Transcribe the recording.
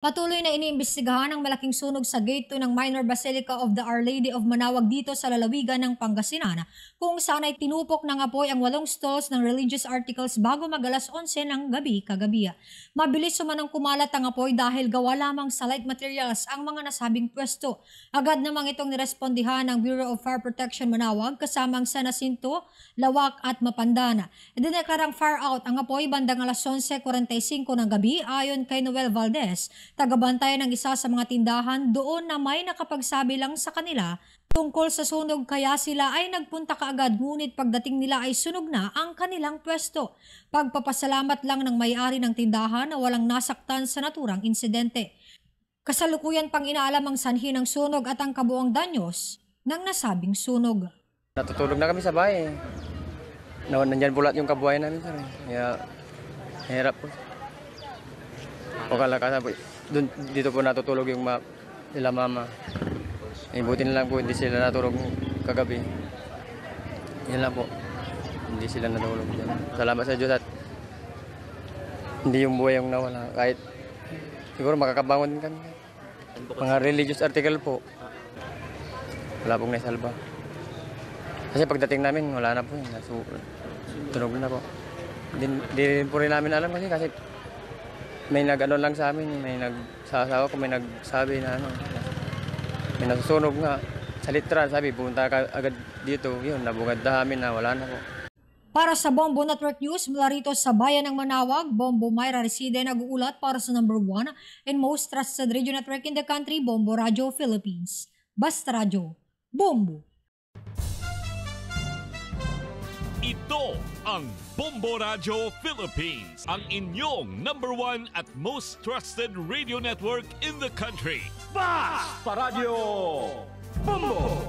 Patuloy na iniimbestigahan ang malaking sunog sa Gate 2 ng Minor Basilica of the Our Lady of Manaoag dito sa lalawigan ng Pangasinan, kung saan ay tinupok ng apoy ang 8 stalls ng religious articles bago mag-alas 11 ng gabi kagabi. Mabilis sumanang kumalat ang apoy dahil gawa lamang sa light materials ang mga nasabing pwesto. Agad namang itong nirespondihan ng Bureau of Fire Protection Manaoag kasama ang San Jacinto, Lawak at Mapandana. Idineklarang fire out ang apoy bandang alas 11:45 ng gabi ayon kay Noel Valdez, tagabantay ng isa sa mga tindahan doon na may nakapagsabi lang sa kanila tungkol sa sunog kaya sila ay nagpunta kaagad ngunit pagdating nila ay sunog na ang kanilang pwesto. Pagpapasalamat lang ng may-ari ng tindahan na walang nasaktan sa naturang insidente. Kasalukuyan pang inaalam ang sanhi ng sunog at ang kabuang danyos ng nasabing sunog. Natutulog na kami sa bahay. Nandyan po lahat yung kabuhayan namin, sir. Kaya hirap po. O kalakasan po. Dito po natutulog yung sila mama. Buti na lang po hindi sila natulog kagabi. Yan lang po. Hindi sila natulog dyan. Salamat sa Diyos at hindi yung buhay yung nawala. Kahit siguro makakabangon din kami. Mga religious article po. Wala pong naisalba. Kasi pagdating namin wala na po. Tunog na po. Hindi po rin namin alam kasi may nag-ano lang sa amin, may nagsasawa ko, may nagsabi na may nasusunog nga sa literal, sabi, pumunta ka agad dito, yun, nabungad na amin na wala na po. Para sa Bombo Network News, mula rito sa bayan ng Manaoag, Bombo Myra Reside nag-uulat para sa number 1 and most trusted radio network in the country, Bombo Radio Philippines. Basta Radio, Bombo! Ito ang Bombo Radio Philippines, ang inyong number 1 at most trusted radio network in the country. Basta Radio Bombo!